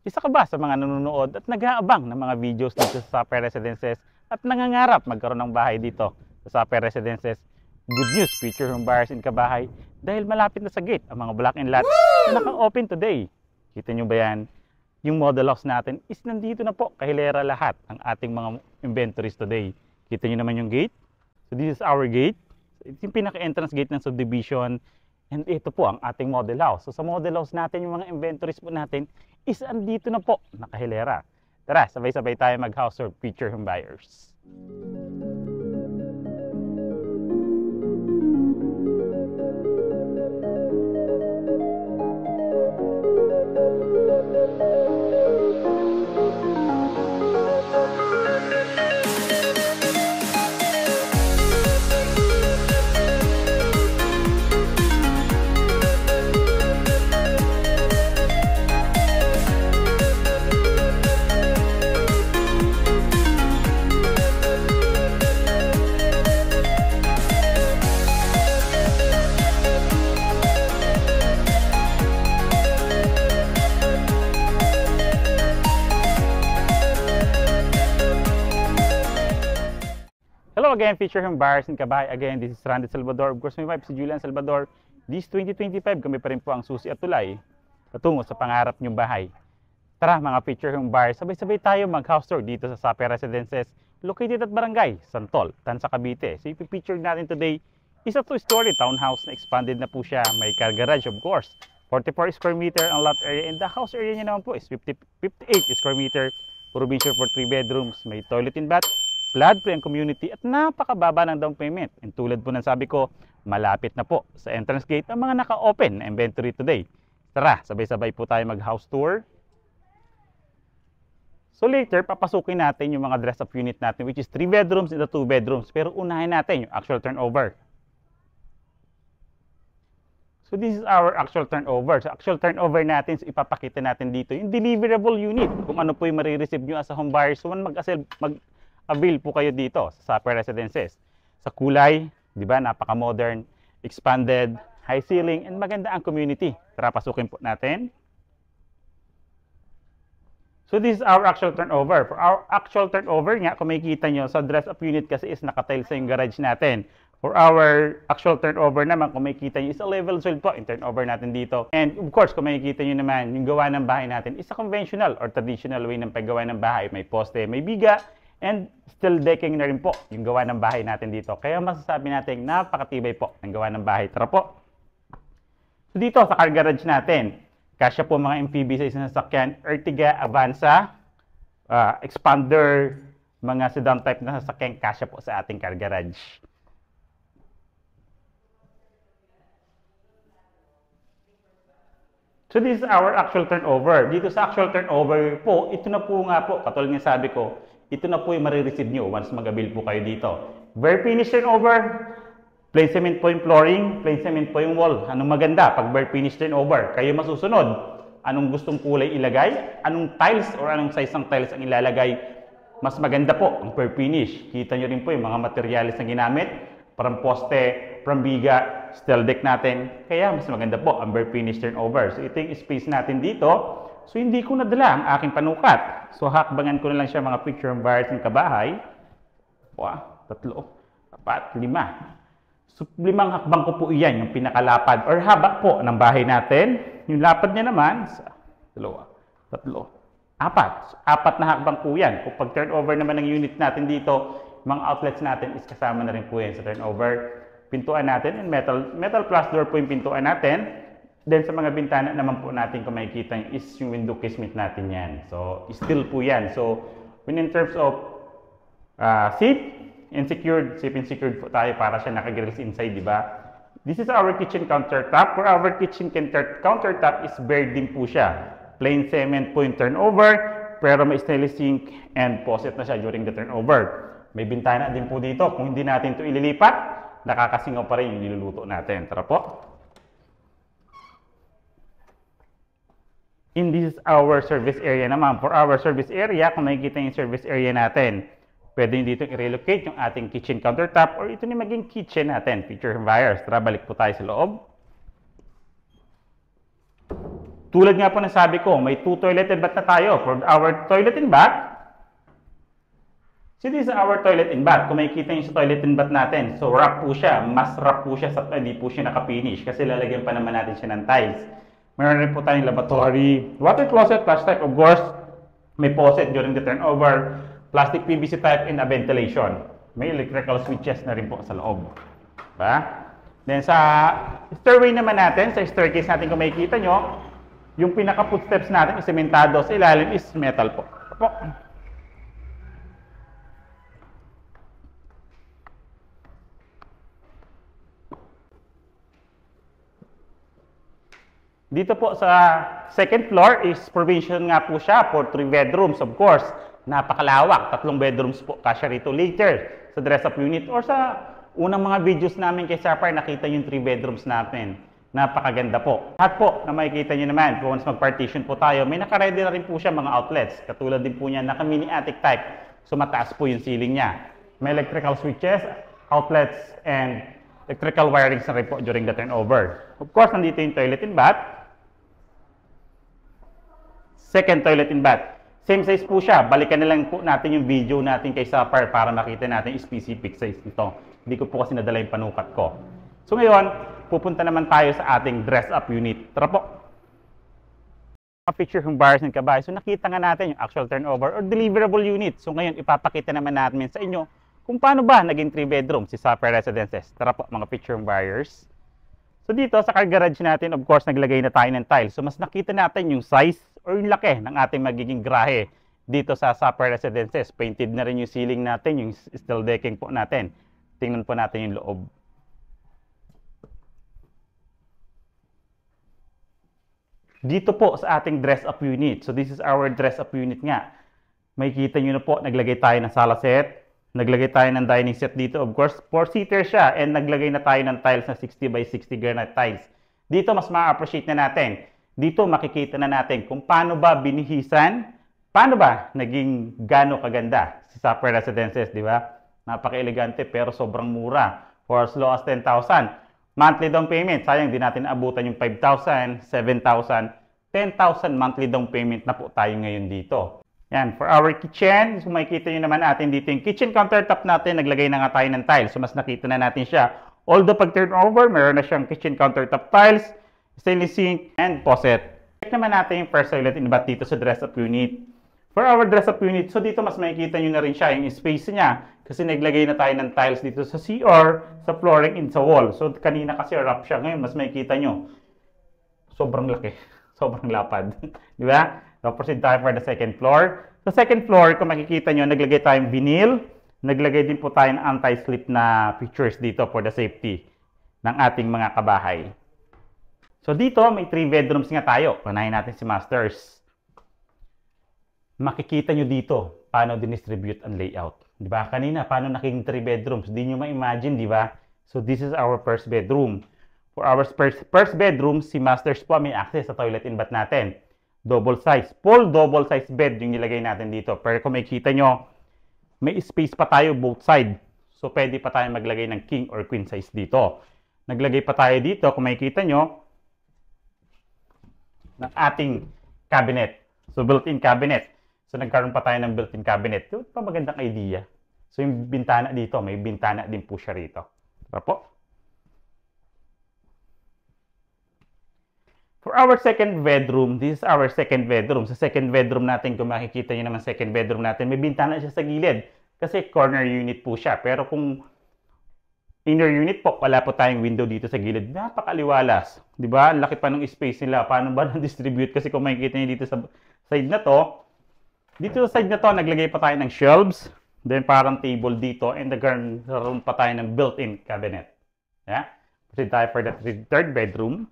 Isa ka ba sa mga nanonood at nag-aabang ng mga videos dito sa Sapay Residences at nangangarap magkaroon ng bahay dito sa Sapay Residences? Good news, future home buyers in Kabahay, dahil malapit na sa gate ang mga block and lot na naka-open today. Kita nyo ba yan? Yung model house natin is nandito na po, kahilera lahat ang ating mga inventories today. Kita nyo naman yung gate. So this is our gate. It's yung pinaka-entrance gate ng subdivision. And ito po ang ating model house. So sa model house natin, yung mga inventories po natin is andito na po, nakahilera. Tara, sabay-sabay tayo mag-house tour future home buyers. Hello again, future home buyers in Kabahay. Again, this is Randy Salvador. Of course, my wife si Julian Salvador. This 2025, kami pa rin po ang susi at tulay patungo sa pangarap niyong bahay. Tara mga future home buyers, sabay-sabay tayo mag-house tour dito sa Sapay Residences, located at Barangay Santol, Tansa, Cavite. So, i-feature natin today is a 2-story townhouse na expanded na po siya. May car garage, of course. 44 square meter ang lot area, and the house area niya naman po is 58 square meter. Provision for 3 bedrooms. May toilet and bath, flood-free ang community at napakababa ng down payment. And tulad po ng sabi ko, malapit na po sa entrance gate ang mga naka-open na inventory today. Tara, sabay-sabay po tayo mag-house tour. So later, papasukin natin yung mga dress-up unit natin, which is 3 bedrooms and 2 bedrooms. Pero unahin natin yung actual turnover. So this is our actual turnover. So actual turnover natin, so ipapakita natin dito yung deliverable unit. Kung ano po yung marireceive nyo as a home buyer. So mag-avail po kayo dito sa Sapay Residences. Sa kulay, di ba, napaka-modern, expanded, high ceiling, and maganda ang community. Tara, pasukin po natin. So this is our actual turnover. For our actual turnover nga, kung makikita nyo, sa dress-up unit kasi is nakatiles sa yung garage natin. For our actual turnover naman, kung makikita nyo, is a level sold po yung turnover natin dito. And of course, kung makikita nyo naman, yung gawa ng bahay natin is a conventional or traditional way ng paggawa ng bahay. May poste, may biga, and steel decking na rin po yung gawa ng bahay natin dito. Kaya masasabi natin, napakatibay po ng gawa ng bahay. Tara po. So dito sa car garage natin, kasya po mga MPV sa isang sasakyan, Ertiga, Avanza, Expander, mga sedan type na sasakyan, kasya po sa ating car garage. So this is our actual turnover. Dito sa actual turnover po, ito na po nga po, katulad ng sabi ko, ito na po yung marireceive nyo once mag-avail po kayo dito. Very finished turnover. Plain cement po yung flooring, plain cement po yung wall. Anong maganda pag very finished turnover? Kayo masusunod. Anong gustong kulay ilagay? Anong tiles or anong size ng tiles ang ilalagay? Mas maganda po ang per finish. Kita nyo rin po yung mga materials na ginamit. From poste, from biga, steel deck natin. Kaya mas maganda po ang bare finish turnover. So ito yung space natin dito. So hindi ko nadala ang aking panukat. So hakbangan ko na lang siya mga picture buyers ng Kabahay. 3, 4, 5. So 5 hakbang ko po iyan, yung pinakalapad or haba po ng bahay natin. Yung lapad niya naman, 2, 3, 4. So, 4 na hakbang po yan. Kung pag turnover naman ng unit natin dito, mga outlets natin is kasama na rin po yan sa turnover. Pintuan natin, and metal plus door po yung pintuan natin. Then sa mga bintana naman po natin, kung makikita nyo, is yung window casement natin yan. So, steel po yan. So, when in terms of safe and secured po tayo para siya naka-grills inside, di ba? This is our kitchen countertop. For our kitchen countertop is bare din po siya. Plain cement po yung turnover, pero may stainless sink and faucet na siya during the turnover. May bintana din po dito. Kung hindi natin ito ililipat, nakakasingaw pa rin yung niluluto natin. Tara po. And this is our service area naman. For our service area, kung nakikita yung service area natin, pwede nyo dito i-relocate yung ating kitchen countertop or ito na maging kitchen natin. Future buyers. Tara, balik po tayo sa loob. Tulad nga po ng sabi ko, may 2 toilet and bath na tayo. For our toilet and bath, so this is our toilet and bath. Kung makikita nyo sa toilet and bath natin, so wrap po siya. Mas wrap po siya, hindi po siya naka-finish kasi lalagyan pa naman natin siya ng tiles. Meron rin po tayong lavatory, water closet, flush type, of course. May faucet during the turnover, plastic PVC type, and a ventilation. May electrical switches na rin po sa loob. Diba? Then sa stairway naman natin, sa staircase natin kung makikita nyo, yung pinaka-footsteps natin is sementado, sa ilalim is metal po. Dito po sa second floor is provision nga po siya for 3 bedrooms, of course. Napakalawak, 3 bedrooms po kasya rito later sa dress-up unit or sa unang mga videos namin kay Sapphire, nakita yung 3 bedrooms natin. Napakaganda po. At po, na makikita nyo naman, kung once mag-partition po tayo, may naka-ready na rin po siya mga outlets. Katulad din po niya, naka-mini attic type. So mataas po yung ceiling niya. May electrical switches, outlets, and electrical wirings na rin po during the turnover. Of course, nandito yung toilet and bath. Second toilet and bath. Same size po siya. Balikan na lang po natin yung video natin kay Sapphire para makita natin yung specific size nito. Hindi ko po kasi nadala yung panukat ko. So ngayon, pupunta naman tayo sa ating dress-up unit. Tara po. Picture yung bars and kabahay. So nakita nga natin yung actual turnover or deliverable unit. So ngayon, ipapakita naman natin sa inyo kung paano ba naging 3 bedroom si Sapphire Residences. Tara po, mga picture buyers. So dito sa car garage natin, of course, naglagay na tayo ng tiles. So mas nakita natin yung size or yung laki ng ating magiging grahe dito sa Sapphire Residences. Painted na rin yung ceiling natin, yung steel decking po natin. Tingnan po natin yung loob. Dito po sa ating dress-up unit. So this is our dress-up unit nga. Makikita nyo na po, naglagay tayo ng sala set. Naglagay tayo ng dining set dito. Of course, 4-seater siya. And naglagay na tayo ng tiles na 60 by 60 granite tiles. Dito, mas ma-appreciate na natin. Dito, makikita na natin kung paano ba binihisan, paano ba naging gano'ng kaganda si Sapphire Residences, di ba? Napaka-elegante pero sobrang mura. For as low as 10,000. Monthly down payment, sayang di natin abutan yung 5,000, 7,000, 10,000 monthly down payment na po tayo ngayon dito. Yan, for our kitchen, so makikita nyo naman natin dito yung kitchen countertop natin, naglagay na nga tayo ng tiles. So mas nakita na natin siya. Although pag turn over, meron na siyang kitchen countertop tiles, stainless sink, and faucet. Check naman natin yung first toilet and bath dito sa dress-up unit. For our dress-up unit, so dito mas makikita nyo na rin siya yung space niya. Kasi naglagay na tayo ng tiles dito sa CR, sa flooring, and sa wall. So kanina kasi wrap siya. Ngayon, mas makikita nyo. Sobrang laki. Sobrang lapad. Di ba? So proceed tayo for the second floor. Sa second floor, kung makikita nyo, naglagay tayong vinyl. Naglagay din po tayo ng anti-slip na features dito for the safety ng ating mga kabahay. So dito, may 3 bedrooms nga tayo. Unahin natin si Masters. Makikita nyo dito paano dinistribute ang layout. Di ba? Kanina, paano naging 3 bedrooms? Di nyo ma-imagine, di ba? So this is our first bedroom. For our first bedroom, si Masters po may access sa toilet and bath natin. Double size. Full double size bed yung nilagay natin dito. Pero kung makikita nyo, may space pa tayo both side. So pwede pa tayo maglagay ng king or queen size dito. Naglagay pa tayo dito, kung makikita nyo, ng ating cabinet. So built-in cabinet. So nagkaroon pa tayo ng built-in cabinet. Ito pa magandang idea. So yung bintana dito, may bintana din po siya rito. Tara po. For our second bedroom, this is our second bedroom. Sa second bedroom natin, kung makikita nyo naman second bedroom natin, may bintana siya sa gilid. Kasi corner unit po siya. Pero kung inner unit po, wala po tayong window dito sa gilid. Napakaliwalas. Diba? Ang laki pa ng space nila. Paano ba na-distribute? Kasi kung makikita nyo dito sa side na to, dito sa side na to, naglagay pa tayo ng shelves. Then parang table dito. And nagkaroon pa tayo ng built-in cabinet. Yeah? Proceed tayo for the third bedroom.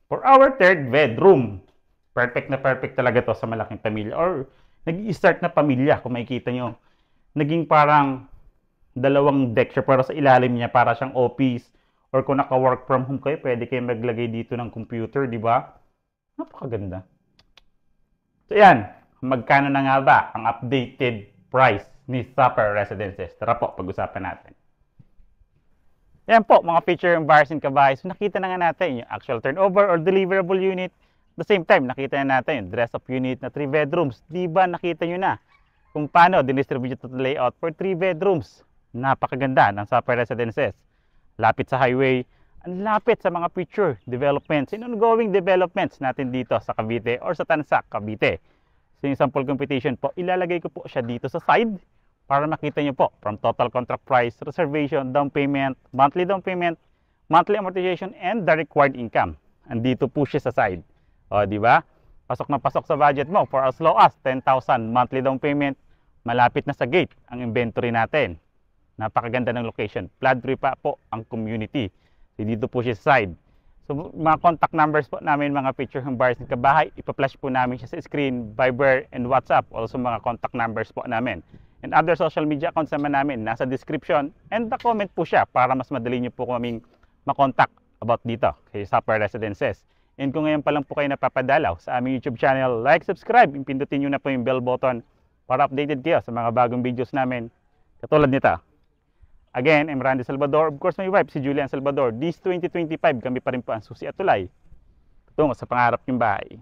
For our third bedroom, perfect na perfect talaga to sa malaking pamilya or nag-i-start na pamilya kung makikita nyo. Naging parang dalawang deck siya pero sa ilalim niya para siyang office or kung naka-work from home kayo, pwede kayo maglagay dito ng computer, di ba? Napakaganda. So yan, magkano na nga ba ang updated price ni Sapphire Residences? Tara po, pag-usapan natin. Yan po, mga feature yung buyers and kabahay. So nakita na nga natin yung actual turnover or deliverable unit. At the same time, nakita na natin yung dress-up unit na 3 bedrooms. Di ba nakita nyo na kung paano dinistribute ito layout for 3 bedrooms. Napakaganda ng Sapphire Residences. Lapit sa highway, ang lapit sa mga future developments and ongoing developments natin dito sa Cavite or sa Tansa, Cavite. So yung sample computation po, ilalagay ko po siya dito sa side para makita nyo po from total contract price, reservation, down payment, monthly amortization, and the required income. Andito po siya sa side. O, di ba? Pasok na pasok sa budget mo for as low as 10,000 monthly down payment. Malapit na sa gate ang inventory natin. Napakaganda ng location. Flood-free pa po ang community. So, dito po siya sa side. So, mga contact numbers po namin, mga picture ng buyers ng kabahay, ipa-flash po namin siya sa screen, Viber, and WhatsApp. Also, mga contact numbers po namin. And other social media accounts naman namin, nasa description. And the comment po siya para mas madali nyo po kaming makontak about dito kay Sapphire Residences. And kung ngayon pa lang po kayo napapadalaw sa aming YouTube channel, like, subscribe, and pindutin nyo na po yung bell button para updated kayo sa mga bagong videos namin katulad nito. Again, I'm Randy Salvador. Of course, my wife, si Julian Salvador. This 2025, kami pa rin po ang susi at tulay tungo sa pangarap niyong bahay.